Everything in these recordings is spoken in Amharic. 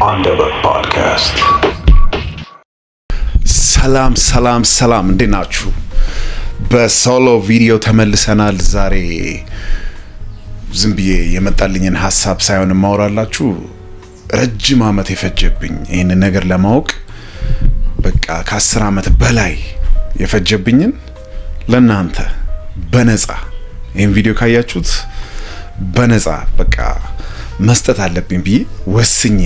አንደበት ፖድካስት። ሰላም እንዴት ናችሁ? በሶሎ ቪዲዮ ተመልሰናል። ዛሬ ዝም ብዬ የመጣልኝን ሀሳብ ሳይሆን ማወራላችሁ ረጅም ዓመት የፈጀብኝ ይህን ነገር ለማወቅ በቃ ከ10 ዓመት በላይ የፈጀብኝን ለናንተ በነፃ ይህን ቪዲዮ ካያችሁት በነፃ በቃ መስጠት አለብኝ ብዬ ወስኜ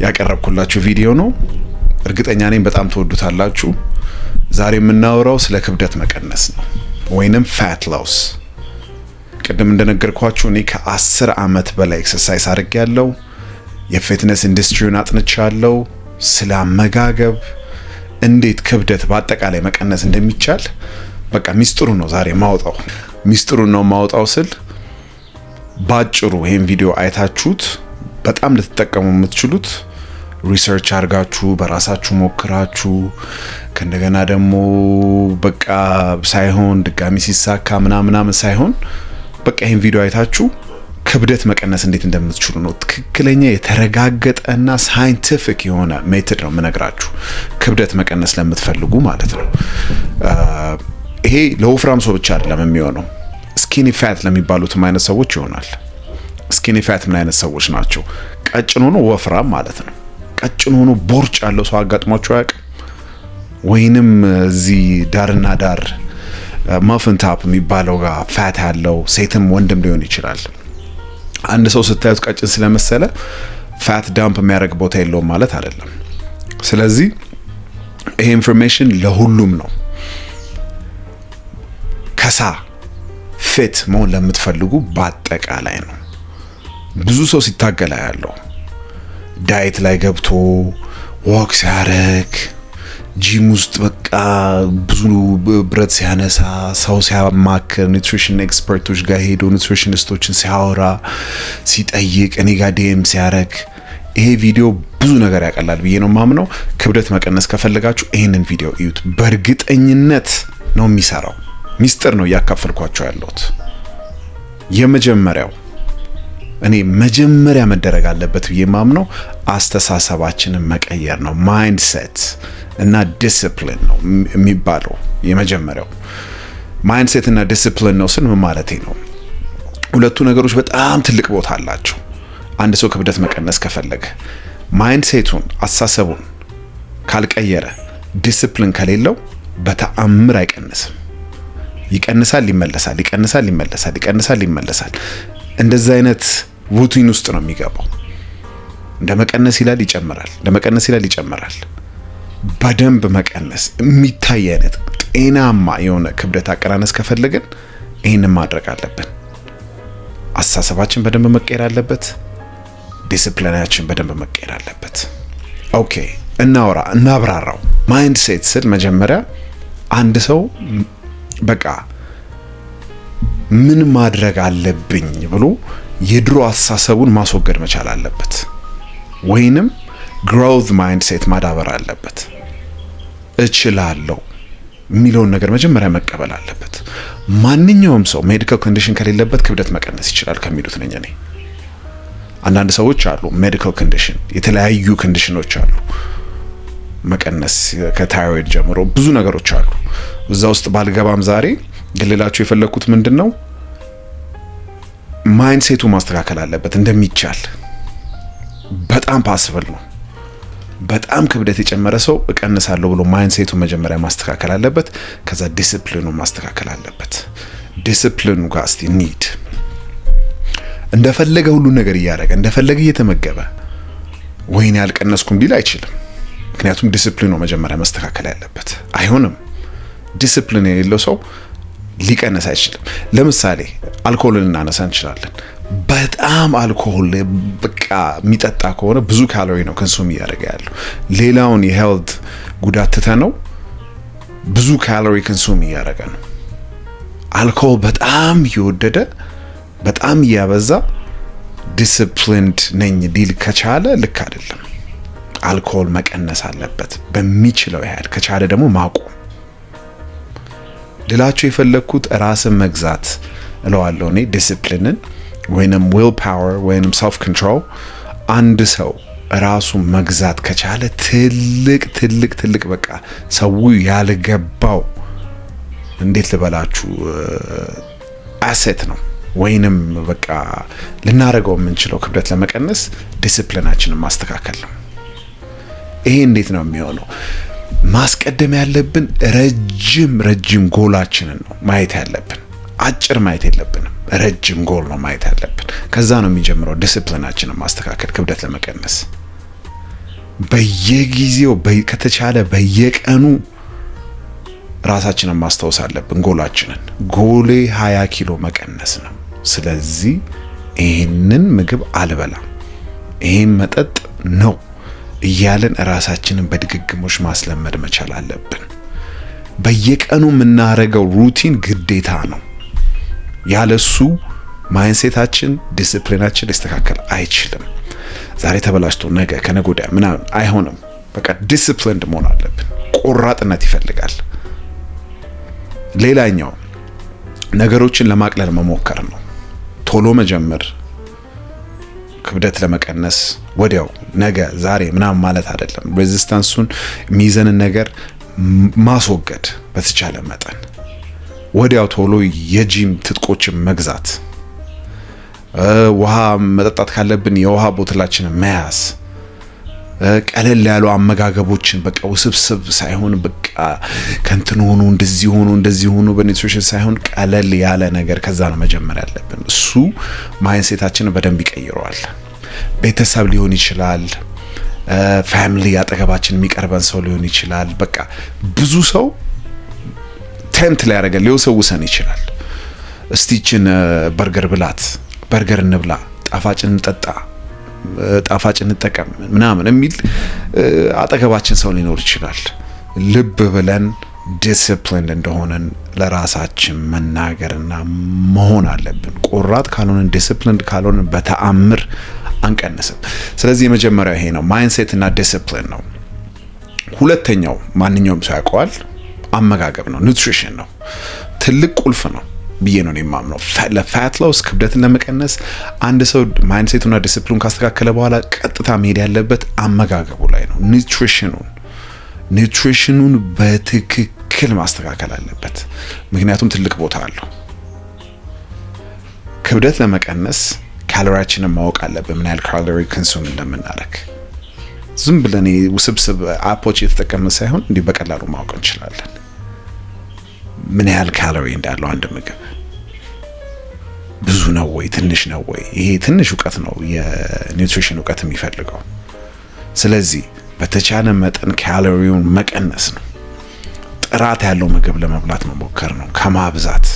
ያቀረብኩላችሁ ቪዲዮ ነው። እርግጠኛ ነኝ በጣም ተወዱታላችሁ። ዛሬ የምናወራው ስለ ክብደት መቀነስ ነው ወይንም ፋት ሎስ። ቅድም እንደነገርኳችሁ እኔ ከ10 ዓመት በላይ ኤክሰርሳይዝ አድርጌያለሁ። የፊትነስ ኢንዱስትሪውን አጥንቻለሁ። ስለ አመጋገብ እንዴት ክብደት በአጠቃላይ መቀነስ እንደሚቻል በቃ ሚስጥሩ ነው ዛሬ ማውጣው። ሚስጥሩን ነው ማውጣው ስል ባጭሩ ይሄን ቪዲዮ አይታችሁት በጣም ልትጠቀሙ የምትችሉት ሪሰርች አድርጋችሁ በራሳችሁ ሞክራችሁ ከእንደገና ደግሞ በቃ ሳይሆን ድጋሚ ሲሳካ ምናምን ሳይሆን በቃ ይሄን ቪዲዮ አይታችሁ ክብደት መቀነስ እንዴት እንደምትችሉ ነው። ትክክለኛ የተረጋገጠና ሳይንቲፊክ የሆነ ሜተድ ነው የምነግራችሁ ክብደት መቀነስ ለምትፈልጉ ማለት ነው። ይሄ ለወፍራም ሰው ብቻ አይደለም የሚሆነው፣ ስኪኒ ፋት ለሚባሉት አይነት ሰዎች ይሆናል። ስኪኒ ፋት ምን አይነት ሰዎች ናቸው? ቀጭን ሆኖ ወፍራም ማለት ነው። ቀጭን ሆኖ ቦርጭ ያለው ሰው አጋጥሟቸው አያውቅም? ወይንም እዚህ ዳርና ዳር ማፍን ታፕ የሚባለው ጋር ፋት ያለው ሴትም ወንድም ሊሆን ይችላል። አንድ ሰው ስታዩት ቀጭን ስለመሰለ ፋት ዳምፕ የሚያደርግ ቦታ የለውም ማለት አይደለም። ስለዚህ ይሄ ኢንፎርሜሽን ለሁሉም ነው። ከሳ ፊት መሆን ለምትፈልጉ በአጠቃላይ ነው። ብዙ ሰው ሲታገላ ያለው ዳይት ላይ ገብቶ ዋክ ሲያረግ ጂም ውስጥ በቃ ብዙ ብረት ሲያነሳ ሰው ሲያማክር ኒውትሪሽን ኤክስፐርቶች ጋር ሄዶ ኒውትሪሽኒስቶችን ሲያወራ ሲጠይቅ እኔ ጋር ዲኤም ሲያረግ ይሄ ቪዲዮ ብዙ ነገር ያቀላል ብዬ ነው ማምነው። ክብደት መቀነስ ከፈለጋችሁ ይሄንን ቪዲዮ እዩት። በእርግጠኝነት ነው የሚሰራው። ሚስጥር ነው እያካፈልኳቸው ያለሁት። የመጀመሪያው እኔ መጀመሪያ መደረግ አለበት ብዬ ማምነው አስተሳሰባችንን መቀየር ነው። ማይንድሴት እና ዲሲፕሊን ነው የሚባለው። የመጀመሪያው ማይንድሴት እና ዲሲፕሊን ነው ስል ምን ማለቴ ነው? ሁለቱ ነገሮች በጣም ትልቅ ቦታ አላቸው። አንድ ሰው ክብደት መቀነስ ከፈለገ ማይንድሴቱን አስተሳሰቡን ካልቀየረ ዲሲፕሊን ከሌለው በተአምር አይቀንስም። ይቀንሳል ይመለሳል። እንደዛ አይነት ሩቲን ውስጥ ነው የሚገባው። እንደመቀነስ ይላል ይጨምራል። በደንብ መቀነስ የሚታይ አይነት ጤናማ የሆነ ክብደት አቀናነስ ከፈለግን ይህንን ማድረግ አለብን። አስተሳሰባችን በደንብ መቀየር አለበት። ዲሲፕሊናችን በደንብ መቀየር አለበት። ኦኬ፣ እናብራራው። ማይንድሴት ስል መጀመሪያ አንድ ሰው በቃ ምን ማድረግ አለብኝ ብሎ የድሮ አስተሳሰቡን ማስወገድ መቻል አለበት፣ ወይንም ግሮውዝ ማይንድሴት ማዳበር አለበት። እችላለሁ የሚለውን ነገር መጀመሪያ መቀበል አለበት። ማንኛውም ሰው ሜዲካል ኮንዲሽን ከሌለበት ክብደት መቀነስ ይችላል ከሚሉት ነኝ እኔ። አንዳንድ ሰዎች አሉ ሜዲካል ኮንዲሽን፣ የተለያዩ ኮንዲሽኖች አሉ መቀነስ ከታይሮይድ ጀምሮ ብዙ ነገሮች አሉ። እዛ ውስጥ ባልገባም ዛሬ ግልላችሁ የፈለኩት ምንድነው ማይንድሴቱ ማስተካከል አለበት። እንደሚቻል በጣም ፓስብል ነው። በጣም ክብደት የጨመረ ሰው እቀንሳለሁ ብሎ ማይንድሴቱ መጀመሪያ ማስተካከል አለበት። ከዛ ዲሲፕሊኑ ማስተካከል አለበት። ዲሲፕሊኑ ጋር እስቲ ኒድ እንደፈለገ ሁሉ ነገር እያደረገ እንደፈለገ እየተመገበ ወይኔ ያልቀነስኩም ሊል አይችልም። ምክንያቱም ዲሲፕሊኑ መጀመሪያ መስተካከል ያለበት። አይሆንም። ዲሲፕሊን የሌለው ሰው ሊቀነስ አይችልም። ለምሳሌ አልኮልን እናነሳ እንችላለን። በጣም አልኮል በቃ የሚጠጣ ከሆነ ብዙ ካሎሪ ነው ኮንሱም እያደረገ ያለው። ሌላውን የሄልት ጉዳት ትተነው ብዙ ካሎሪ ኮንሱም እያደረገ ነው። አልኮል በጣም እየወደደ በጣም እያበዛ ዲሲፕሊንድ ነኝ ሊል ከቻለ ልክ አይደለም። አልኮል መቀነስ አለበት በሚችለው ያህል፣ ከቻለ ደግሞ ማቆም። ልላችሁ የፈለኩት ራስን መግዛት እለዋለሁ እኔ ዲሲፕሊንን ወይንም ዊል ፓወር ወይንም ሰልፍ ኮንትሮል አንድ ሰው ራሱ መግዛት ከቻለ ትልቅ በቃ ሰው ያልገባው እንዴት ልበላችሁ አሴት ነው። ወይንም በቃ ልናረገው የምንችለው ክብደት ለመቀነስ ዲሲፕሊናችንን ማስተካከል ነው። ይሄ እንዴት ነው የሚሆነው? ማስቀደም ያለብን ረጅም ጎላችንን ነው ማየት ያለብን። አጭር ማየት የለብንም። ረጅም ጎል ነው ማየት ያለብን። ከዛ ነው የሚጀምረው ዲሲፕሊናችንን ማስተካከል ክብደት ለመቀነስ። በየጊዜው ከተቻለ በየቀኑ ራሳችንን ማስታወስ አለብን ጎላችንን። ጎሌ 20 ኪሎ መቀነስ ነው። ስለዚህ ይሄንን ምግብ አልበላም፣ ይሄን መጠጥ ነው እያልን ራሳችንን በድግግሞሽ ማስለመድ መቻል አለብን። በየቀኑ የምናረገው ሩቲን ግዴታ ነው። ያለሱ ማይንሴታችን ዲሲፕሊናችን ሊስተካከል አይችልም። ዛሬ ተበላሽቶ ነገ ከነገ ወዲያ ምናምን አይሆንም። በቃ ዲሲፕሊንድ መሆን አለብን። ቆራጥነት ይፈልጋል። ሌላኛው ነገሮችን ለማቅለል መሞከር ነው። ቶሎ መጀመር ክብደት ለመቀነስ ወዲያው ነገ ዛሬ ምናምን ማለት አይደለም። ሬዚስታንሱን ሚዘንን ነገር ማስወገድ በተቻለ መጠን ወዲያው ቶሎ የጂም ትጥቆችን መግዛት፣ ውሃ መጠጣት ካለብን የውሃ ቦትላችንን መያዝ፣ ቀለል ያሉ አመጋገቦችን በቃ ውስብስብ ሳይሆን በቃ ከንትን ሆኑ እንደዚህ ሆኑ በኒውትሪሽን ሳይሆን ቀለል ያለ ነገር ከዛ ነው መጀመር ያለብን። እሱ ማይንሴታችንን በደንብ ይቀይረዋል። ቤተሰብ ሊሆን ይችላል፣ ፋሚሊ አጠገባችን የሚቀርበን ሰው ሊሆን ይችላል። በቃ ብዙ ሰው ቴምፕት ሊያደርገን ሊወሰውሰን ይችላል። እስቲችን በርገር ብላት፣ በርገር እንብላ፣ ጣፋጭ እንጠጣ፣ ጣፋጭ እንጠቀም ምናምን የሚል አጠገባችን ሰው ሊኖር ይችላል። ልብ ብለን ዲሲፕሊን እንደሆነን ለራሳችን መናገርና መሆን አለብን። ቆራጥ ካልሆነን ዲሲፕሊን ካልሆነን በተአምር አንቀንስም። ስለዚህ የመጀመሪያው ይሄ ነው፣ ማይንድሴት እና ዲሲፕሊን ነው። ሁለተኛው ማንኛውም ሰው ያውቀዋል፣ አመጋገብ ነው፣ ኒውትሪሽን ነው። ትልቅ ቁልፍ ነው ብዬ ነው የማምነው። ለፋት ሎስ ክብደትን ለመቀነስ አንድ ሰው ማይንድሴቱና ዲሲፕሊኑን ካስተካከለ በኋላ ቀጥታ መሄድ ያለበት አመጋገቡ ላይ ነው። ኒውትሪሽኑን በትክክል ማስተካከል አለበት። ምክንያቱም ትልቅ ቦታ አለው። ክብደት ለመቀነስ ካሎሪያችንን ማወቅ አለብን፣ ምን ያህል ካሎሪ ኮንሱም እንደምናደርግ። ዝም ብለን ውስብስብ አፖች የተጠቀምን ሳይሆን እንዲህ በቀላሉ ማወቅ እንችላለን። ምን ያህል ካሎሪ እንዳለው አንድ ምግብ ብዙ ነው ወይ ትንሽ ነው ወይ? ይሄ ትንሽ እውቀት ነው የኒውትሪሽን እውቀት የሚፈልገው። ስለዚህ በተቻለ መጠን ካሎሪውን መቀነስ ነው። ጥራት ያለው ምግብ ለመብላት መሞከር ነው ከማብዛት።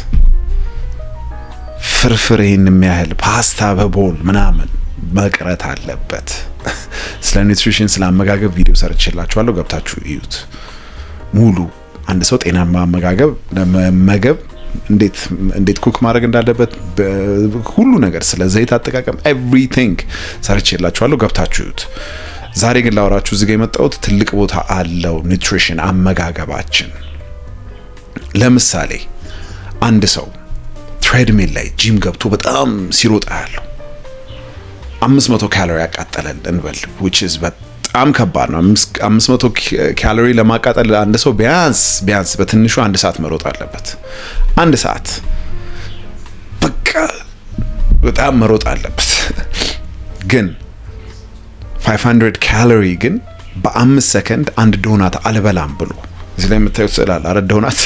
ፍርፍር ይሄን የሚያህል ፓስታ በቦል ምናምን መቅረት አለበት። ስለ ኒውትሪሽን ስለ አመጋገብ ቪዲዮ ሰርችላችኋለሁ፣ ገብታችሁ እዩት ሙሉ። አንድ ሰው ጤናማ አመጋገብ ለመመገብ እንዴት ኩክ ማድረግ እንዳለበት ሁሉ ነገር፣ ስለ ዘይት አጠቃቀም ኤቭሪቲንግ ሰርችላችኋለሁ፣ ገብታችሁ እዩት። ዛሬ ግን ላወራችሁ እዚህ ጋር የመጣሁት ትልቅ ቦታ አለው ኒውትሪሽን አመጋገባችን። ለምሳሌ አንድ ሰው ትሬድሚል ላይ ጂም ገብቶ በጣም ሲሮጥ ያለው 500 ካሎሪ ያቃጠላል እንበል፣ which is በጣም ከባድ ነው። 500 ካሎሪ ለማቃጠል አንድ ሰው ቢያንስ በትንሹ 1 ሰዓት መሮጥ አለበት። 1 ሰዓት በቃ በጣም መሮጥ አለበት። ግን 500 ካሎሪ ግን በ5 ሰከንድ አንድ ዶናት አልበላም ብሎ እዚህ ላይ የምታዩት ስዕል አለ አይደል? ዶናት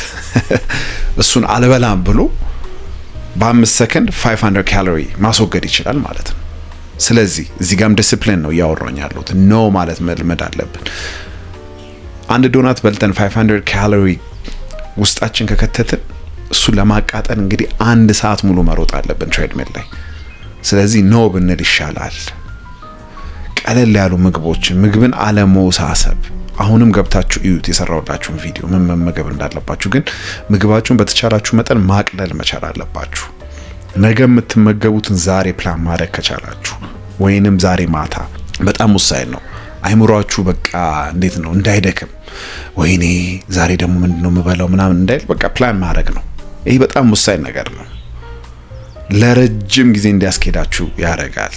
እሱን አልበላም ብሎ በ5 ሰከንድ 500 ካሎሪ ማስወገድ ይችላል ማለት ነው። ስለዚህ እዚህ ጋርም ዲሲፕሊን ነው እያወራኝ ያለሁት። ኖ ማለት መልመድ አለብን። አንድ ዶናት በልተን 500 ካሎሪ ውስጣችን ከከተትን እሱን ለማቃጠል እንግዲህ 1 ሰዓት ሙሉ መሮጥ አለብን ትሬድሚል ላይ። ስለዚህ ኖ ብንል ይሻላል። ቀለል ያሉ ምግብን አለመውሳሰብ። አሁንም ገብታችሁ እዩት የሰራሁላችሁን ቪዲዮ ምን መመገብ እንዳለባችሁ። ግን ምግባችሁን በተቻላችሁ መጠን ማቅለል መቻል አለባችሁ። ነገ የምትመገቡትን ዛሬ ፕላን ማድረግ ከቻላችሁ ወይንም ዛሬ ማታ በጣም ወሳኝ ነው። አይምሯችሁ በቃ እንዴት ነው እንዳይደክም፣ ወይኔ ዛሬ ደግሞ ምንድነው የምበላው ምናምን እንዳይል በቃ ፕላን ማድረግ ነው። ይሄ በጣም ወሳኝ ነገር ነው። ለረጅም ጊዜ እንዲያስኬዳችሁ ያደርጋል።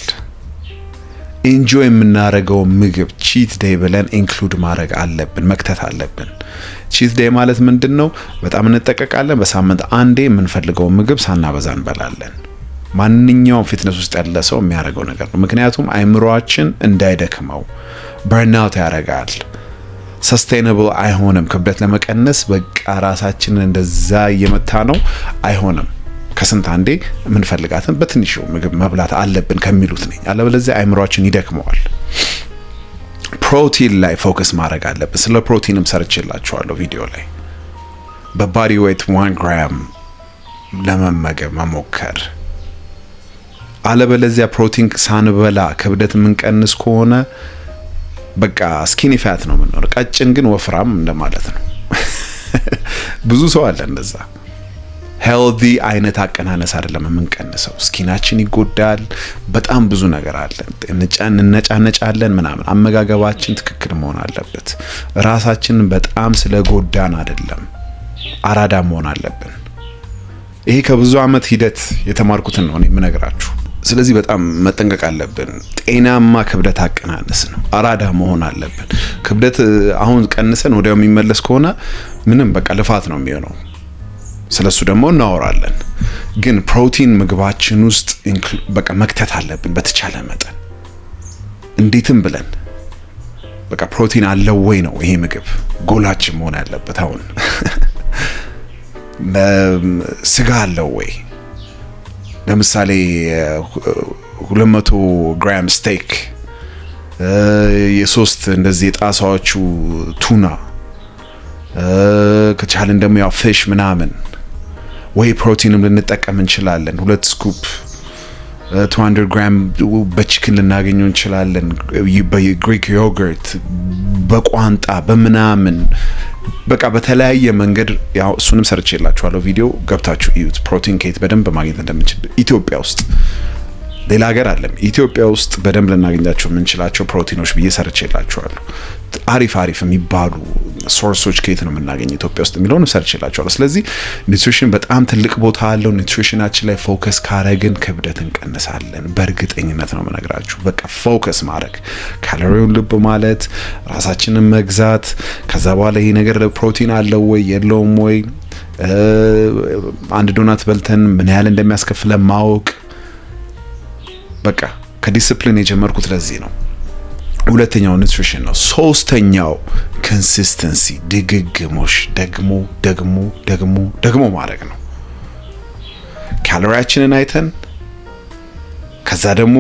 ኢንጆይ የምናረገው ምግብ ቺት ዴይ ብለን ኢንክሉድ ማድረግ አለብን፣ መክተት አለብን። ቺት ዴይ ማለት ምንድነው? በጣም እንጠቀቃለን። በሳምንት አንዴ የምንፈልገው ምግብ ሳናበዛ እንበላለን። ማንኛውም ፊትነስ ውስጥ ያለ ሰው የሚያደርገው ነገር ነው። ምክንያቱም አይምሮአችን እንዳይደክመው በርናውት ያደርጋል። ሰስቴይነብል አይሆንም። ክብደት ለመቀነስ በቃ ራሳችንን እንደዛ እየመታ ነው አይሆንም። ከስንት አንዴ የምንፈልጋትን በትንሹ ምግብ መብላት አለብን ከሚሉት ነኝ። አለበለዚያ አይምሮአችን ይደክመዋል። ፕሮቲን ላይ ፎከስ ማድረግ አለብን። ስለ ፕሮቲንም ሰርችላችኋለሁ ቪዲዮ ላይ። በባዲ ዌይት 1 ግራም ለመመገብ መሞከር። አለበለዚያ ፕሮቲን ሳንበላ ክብደት የምንቀንስ ከሆነ በቃ ስኪኒ ፋት ነው የምንሆነው። ቀጭን ግን ወፍራም እንደማለት ነው። ብዙ ሰው አለ እንደዛ። ሄልዲ አይነት አቀናነስ አይደለም የምንቀንሰው። ስኪናችን ይጎዳል። በጣም ብዙ ነገር አለ። እንነጫነጫለን ምናምን። አመጋገባችን ትክክል መሆን አለበት። ራሳችንን በጣም ስለጎዳን አይደለም፣ አራዳ መሆን አለብን። ይሄ ከብዙ አመት ሂደት የተማርኩትን ነው እኔ የምነግራችሁ። ስለዚህ በጣም መጠንቀቅ አለብን። ጤናማ ክብደት አቀናነስ ነው። አራዳ መሆን አለብን። ክብደት አሁን ቀንሰን ወዲያው የሚመለስ ከሆነ ምንም በቃ ልፋት ነው የሚሆነው። ስለሱ ደግሞ እናወራለን። ግን ፕሮቲን ምግባችን ውስጥ በቃ መክተት አለብን በተቻለ መጠን። እንዴትም ብለን በቃ ፕሮቲን አለው ወይ ነው ይሄ ምግብ ጎላችን መሆን ያለበት። አሁን ስጋ አለው ወይ? ለምሳሌ 200 ግራም ስቴክ፣ የሶስት እንደዚህ የጣሳዎቹ ቱና፣ ከቻለን ደግሞ ያው ፊሽ ምናምን ወይ ፕሮቲንም ልንጠቀም እንችላለን። 2 ስኩፕ 200 ግራም በቺክን ልናገኘው እንችላለን። በግሪክ ዮገርት፣ በቋንጣ በምናምን በቃ በተለያየ መንገድ ያው እሱንም ሰርቼላችኋለሁ። ቪዲዮ ገብታችሁ እዩት። ፕሮቲን ኬት በደንብ ማግኘት እንደምንችል ኢትዮጵያ ውስጥ፣ ሌላ ሀገር አለም ኢትዮጵያ ውስጥ በደንብ ልናገኛቸው የምንችላቸው ፕሮቲኖች ብዬ ሰርቼላችኋለሁ። አሪፍ የሚባሉ ሶርሶች ከየት ነው የምናገኘው ኢትዮጵያ ውስጥ የሚለውን ሰርቼላችኋለሁ። ስለዚህ ኒውትሪሽን በጣም ትልቅ ቦታ አለው። ኒውትሪሽናችን ላይ ፎከስ ካረግን ክብደት እንቀንሳለን። በእርግጠኝነት ነው የምነግራችሁ። በቃ ፎከስ ማድረግ፣ ካሎሪውን ልብ ማለት፣ ራሳችንን መግዛት። ከዛ በኋላ ይሄ ነገር ፕሮቲን አለው ወይ የለውም ወይ፣ አንድ ዶናት በልተን ምን ያህል እንደሚያስከፍለን ማወቅ። በቃ ከዲሲፕሊን የጀመርኩት ለዚህ ነው። ሁለተኛው ኒውትሪሽን ነው። ሶስተኛው ኮንሲስተንሲ፣ ድግግሞሽ፣ ደግሞ ማድረግ ነው። ካሎሪያችንን አይተን ከዛ ደግሞ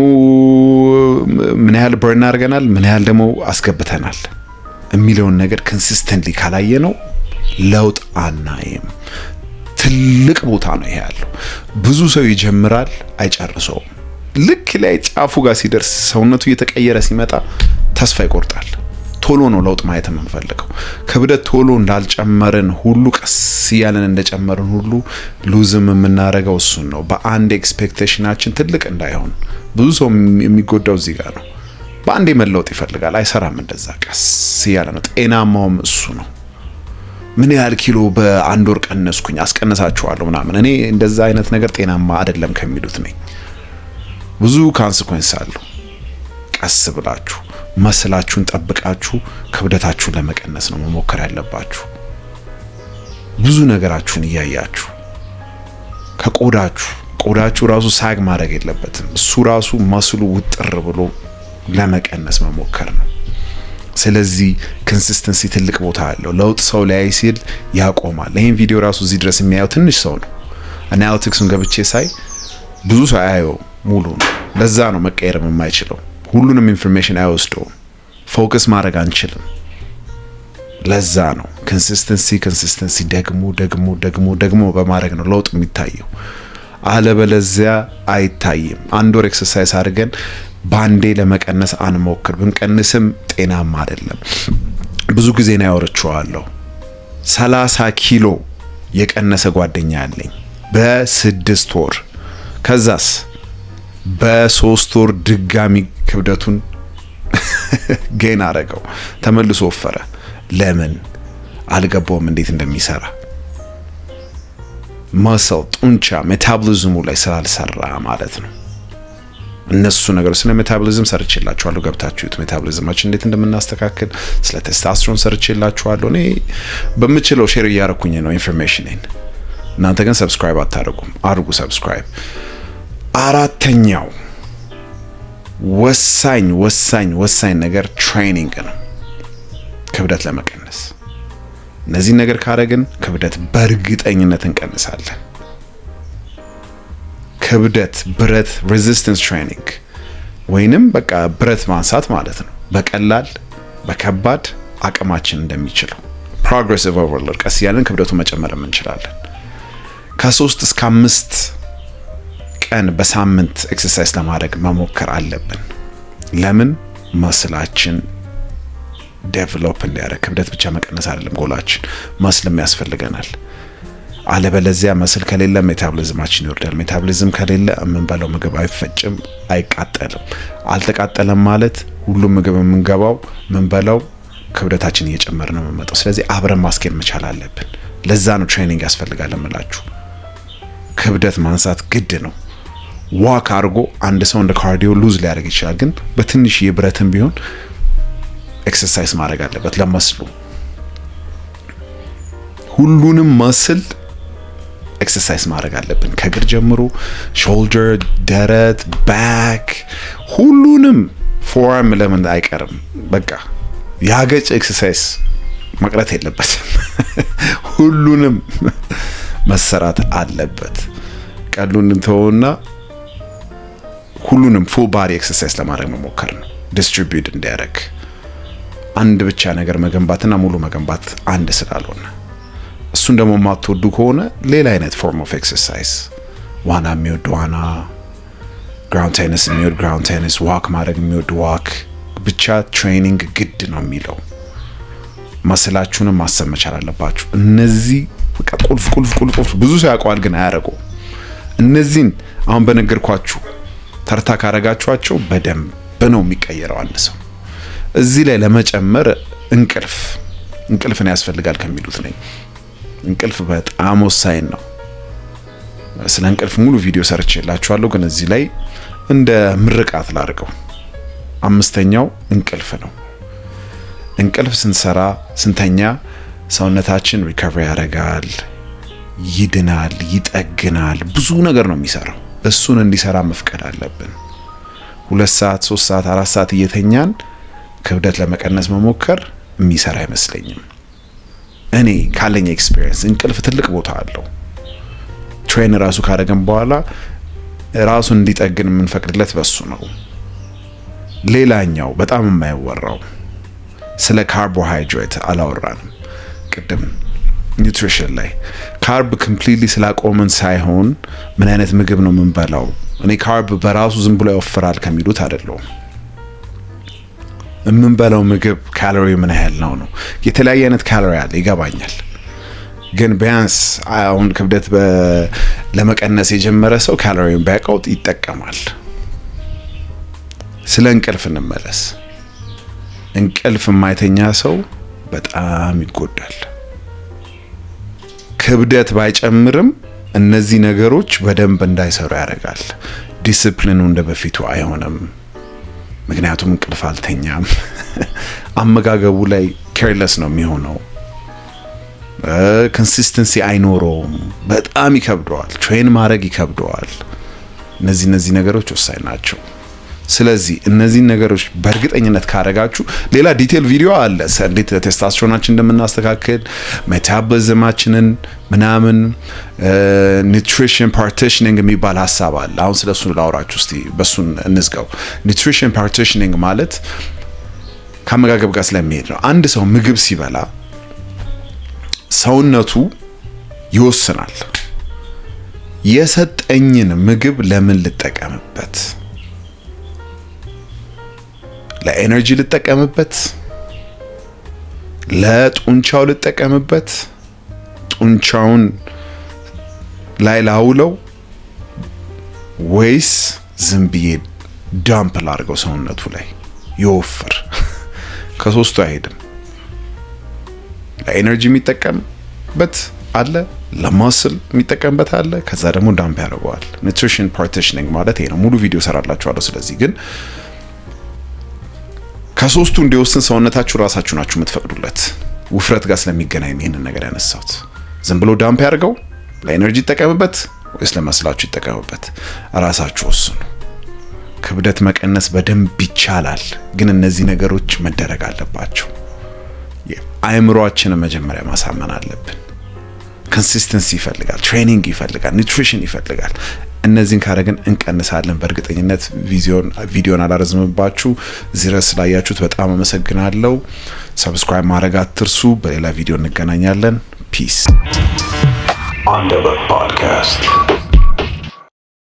ምን ያህል በርን አድርገናል፣ ምን ያህል ደግሞ አስገብተናል የሚለውን ነገር ኮንሲስተንትሊ ካላየ ነው ለውጥ አናይም። ትልቅ ቦታ ነው ይሄ ያለው። ብዙ ሰው ይጀምራል አይጨርሰውም። ልክ ላይ ጫፉ ጋር ሲደርስ ሰውነቱ እየተቀየረ ሲመጣ ተስፋ ይቆርጣል። ቶሎ ነው ለውጥ ማየት የምንፈልገው። ክብደት ቶሎ እንዳልጨመርን ሁሉ ቀስ እያለን እንደጨመርን ሁሉ ሉዝም የምናደርገው እሱን ነው። በአንድ ኤክስፔክቴሽናችን ትልቅ እንዳይሆን። ብዙ ሰው የሚጎዳው እዚህ ጋር ነው። በአንዴ መለወጥ ይፈልጋል። አይሰራም እንደዛ። ቀስ እያለ ነው። ጤናማውም እሱ ነው። ምን ያህል ኪሎ በአንድ ወር ቀነስኩኝ አስቀነሳችኋለሁ ምናምን፣ እኔ እንደዛ አይነት ነገር ጤናማ አይደለም ከሚሉት ነኝ። ብዙ ካንስኮንስ አለው። ቀስ ብላችሁ መስላችሁን ጠብቃችሁ ክብደታችሁን ለመቀነስ ነው መሞከር ያለባችሁ። ብዙ ነገራችሁን እያያችሁ ቆዳችሁ ራሱ ሳግ ማድረግ የለበትም። እሱ ራሱ መስሉ ውጥር ብሎ ለመቀነስ መሞከር ነው። ስለዚህ ኮንሲስተንሲ ትልቅ ቦታ አለው። ለውጥ ሰው ላይ ሲል ያቆማል። ይሄን ቪዲዮ ራሱ እዚህ ድረስ የሚያየው ትንሽ ሰው ነው። አናሊቲክሱን ገብቼ ሳይ ብዙ ሰው አያየው ሙሉ ነው። ለዛ ነው መቀየርም የማይችለው። ሁሉንም ኢንፎርሜሽን አይወስደውም። ፎከስ ማድረግ አንችልም። ለዛ ነው ኮንሲስተንሲ ደግሞ በማድረግ ነው ለውጥ የሚታየው። አለበለዚያ አይታይም። አንድ ወር ኤክሰርሳይዝ አድርገን ባንዴ ለመቀነስ አንሞክር። ብንቀንስም ጤናማ አይደለም። ብዙ ጊዜ ነው ያወርቸዋለሁ። 30 ኪሎ የቀነሰ ጓደኛ አለኝ በ6 ወር። ከዛስ በ3 ወር ድጋሚ ክብደቱን ጌን አረገው፣ ተመልሶ ወፈረ። ለምን አልገባውም እንዴት እንደሚሰራ። መሰል ጡንቻ ሜታቦሊዝሙ ላይ ስላልሰራ ማለት ነው። እነሱ ነገሮች ስለ ሜታቦሊዝም ሰርቼላችኋለሁ። ገብታችሁት ሜታቦሊዝማችን እንዴት እንደምናስተካክል ስለ ቴስቶስትሮን ሰርቼላችኋለሁ። እኔ በምችለው ሼር እያረኩኝ ነው ኢንፎርሜሽንን። እናንተ ግን ሰብስክራይብ አታደርጉም። አድርጉ ሰብስክራይብ። አራተኛው ወሳኝ ነገር ትሬኒንግ ነው፣ ክብደት ለመቀነስ። እነዚህ ነገር ካረግን ክብደት በእርግጠኝነት እንቀንሳለን። ክብደት ብረት ሬዚስተንስ ትሬኒንግ ወይንም በቃ ብረት ማንሳት ማለት ነው። በቀላል በከባድ አቅማችን እንደሚችለው ፕሮግሬሲቭ ኦቨርሎድ ቀስ ያለን ክብደቱ መጨመር እንችላለን። ከ3 እስከ 5 ቀን በሳምንት ኤክሰርሳይዝ ለማድረግ መሞከር አለብን። ለምን? መስላችን ዴቨሎፕ እንዲያደርግ። ክብደት ብቻ መቀነስ አይደለም ጎላችን፣ መስልም ያስፈልገናል። አለበለዚያ መስል ከሌለ ሜታቦሊዝማችን ይወርዳል። ሜታቦሊዝም ከሌለ የምንበላው ምግብ አይፈጭም፣ አይቃጠልም። አልተቃጠለም ማለት ሁሉም ምግብ የምንገባው የምንበላው ክብደታችን እየጨመረ ነው የሚመጣው። ስለዚህ አብረን ማስኬድ መቻል አለብን። ለዛ ነው ትሬኒንግ ያስፈልጋል እምላችሁ። ክብደት ማንሳት ግድ ነው። ዋክ አድርጎ አንድ ሰው እንደ ካርዲዮ ሉዝ ሊያደርግ ይችላል፣ ግን በትንሽ የብረትም ቢሆን ኤክሰርሳይዝ ማድረግ አለበት ለመስሉ። ሁሉንም መስል ኤክሰርሳይዝ ማድረግ አለብን፣ ከእግር ጀምሮ ሾልደር፣ ደረት፣ ባክ፣ ሁሉንም ፎርም ለምን አይቀርም። በቃ ያገጭ ኤክሰርሳይዝ መቅረት የለበትም። ሁሉንም መሰራት አለበት። ቀሉን እንተውና ሁሉንም ፉል ባዲ ኤክሰርሳይዝ ለማድረግ መሞከር ነው፣ ዲስትሪቢዩት እንዲያደርግ። አንድ ብቻ ነገር መገንባትና ሙሉ መገንባት አንድ ስላልሆነ እሱን ደግሞ የማትወዱ ከሆነ ሌላ አይነት ፎርም ኦፍ ኤክሰርሳይዝ፣ ዋና የሚወድ ዋና፣ ግራውንድ ቴኒስ የሚወድ ግራውንድ ቴኒስ፣ ዋክ ማድረግ የሚወድ ዋክ። ብቻ ትሬኒንግ ግድ ነው የሚለው። መስላችሁንም ማሰብ መቻል አለባችሁ። እነዚህ በቃ ቁልፍ ብዙ ሰው ያውቀዋል ግን አያረገው። እነዚህን አሁን በነገርኳችሁ ተርታ ካረጋችኋቸው በደንብ ነው የሚቀየረው አንድ ሰው። እዚህ ላይ ለመጨመር እንቅልፍን ያስፈልጋል ከሚሉት ነኝ። እንቅልፍ በጣም ወሳኝ ነው። ስለ እንቅልፍ ሙሉ ቪዲዮ ሰርቼላችኋለሁ፣ ግን እዚህ ላይ እንደ ምርቃት ላድርገው። 5ኛው እንቅልፍ ነው። እንቅልፍ ስንተኛ ሰውነታችን ሪከቨሪ ያደርጋል፣ ይድናል፣ ይጠግናል፣ ብዙ ነገር ነው የሚሰራው። እሱን እንዲሰራ መፍቀድ አለብን። 2 ሰዓት 3 ሰዓት 4 ሰዓት እየተኛን ክብደት ለመቀነስ መሞከር የሚሰራ አይመስለኝም። እኔ ካለኝ ኤክስፒሪየንስ እንቅልፍ ትልቅ ቦታ አለው። ትሬን ራሱ ካደረገን በኋላ ራሱን እንዲጠግን የምንፈቅድለት በሱ ነው። ሌላኛው በጣም የማይወራው ስለ ካርቦሃይድሬት አላወራንም ቅድም ኒውትሪሽን ላይ። ካርብ ኮምፕሊትሊ ስላቆመን ሳይሆን ምን አይነት ምግብ ነው የምንበላው። እኔ ካርብ በራሱ ዝም ብሎ ያወፍራል ከሚሉት አይደለም። የምንበላው ምግብ ካሎሪ ምን ያህል ነው። የተለያየ አይነት ካሎሪ አለ ይገባኛል፣ ግን ቢያንስ አሁን ክብደት ለመቀነስ የጀመረ ሰው ካሎሪውን ቢያውቀው ይጠቀማል። ስለ እንቅልፍ እንመለስ። እንቅልፍ የማይተኛ ሰው በጣም ይጎዳል። ክብደት ባይጨምርም እነዚህ ነገሮች በደንብ እንዳይሰሩ ያደርጋል። ዲሲፕሊኑ እንደበፊቱ አይሆንም፣ ምክንያቱም እንቅልፍ አልተኛም። አመጋገቡ ላይ ኬርለስ ነው የሚሆነው። ኮንሲስተንሲ አይኖረውም። በጣም ይከብደዋል። ትሬን ማድረግ ይከብደዋል። እነዚህ ነገሮች ወሳኝ ናቸው። ስለዚህ እነዚህ ነገሮች በእርግጠኝነት ካረጋችሁ ሌላ ዲቴል ቪዲዮ አለ፣ እንዴት ቴስቶስትሮናችን እንደምናስተካክል፣ ሜታቦሊዝማችንን ምናምን፣ ኒውትሪሽን ፓርቲሽኒንግ የሚባል ሀሳብ አለ። አሁን ስለሱ ላውራችሁ እስቲ፣ በሱን እንዝጋው። ኒውትሪሽን ፓርቲሽኒንግ ማለት ከአመጋገብ ጋር ስለሚሄድ ነው። አንድ ሰው ምግብ ሲበላ ሰውነቱ ይወስናል። የሰጠኝን ምግብ ለምን ልጠቀምበት? ለኤነርጂ ልጠቀምበት? ለጡንቻው ልጠቀምበት? ጡንቻውን ላይ ላውለው ወይስ ዝም ብዬ ዳምፕ ላድርገው ሰውነቱ ላይ ይወፍር? ከሶስቱ አይሄድም። ለኤነርጂ የሚጠቀምበት አለ፣ ለማስል የሚጠቀምበት አለ፣ ከዛ ደግሞ ዳምፕ ያደርገዋል። ኒውትሪሽን ፓርቲሽኒንግ ማለት ይሄ ነው። ሙሉ ቪዲዮ ሰራላችኋለሁ። ስለዚህ ግን ከሶስቱ እንዲወስን ሰውነታችሁ ራሳችሁ ናችሁ የምትፈቅዱለት። ውፍረት ጋር ስለሚገናኝ ይሄንን ነገር ያነሳሁት። ዝም ብሎ ዳምፕ ያድርገው ለኤነርጂ ይጠቀምበት ወይስ ለመስላችሁ ይጠቀምበት፣ ራሳችሁ ወስኑ። ክብደት መቀነስ በደንብ ይቻላል፣ ግን እነዚህ ነገሮች መደረግ አለባቸው። አእምሮአችንን መጀመሪያ ማሳመን አለብን። ኮንሲስተንሲ ይፈልጋል፣ ትሬኒንግ ይፈልጋል፣ ኒውትሪሽን ይፈልጋል። እነዚህን ካረግን እንቀንሳለን በእርግጠኝነት። ቪዲዮን አላረዝምባችሁ። እዚህ ድረስ ስላያችሁት በጣም አመሰግናለሁ። ሰብስክራይብ ማድረግ አትርሱ። በሌላ ቪዲዮ እንገናኛለን። ፒስ። አንደበት ፖድካስት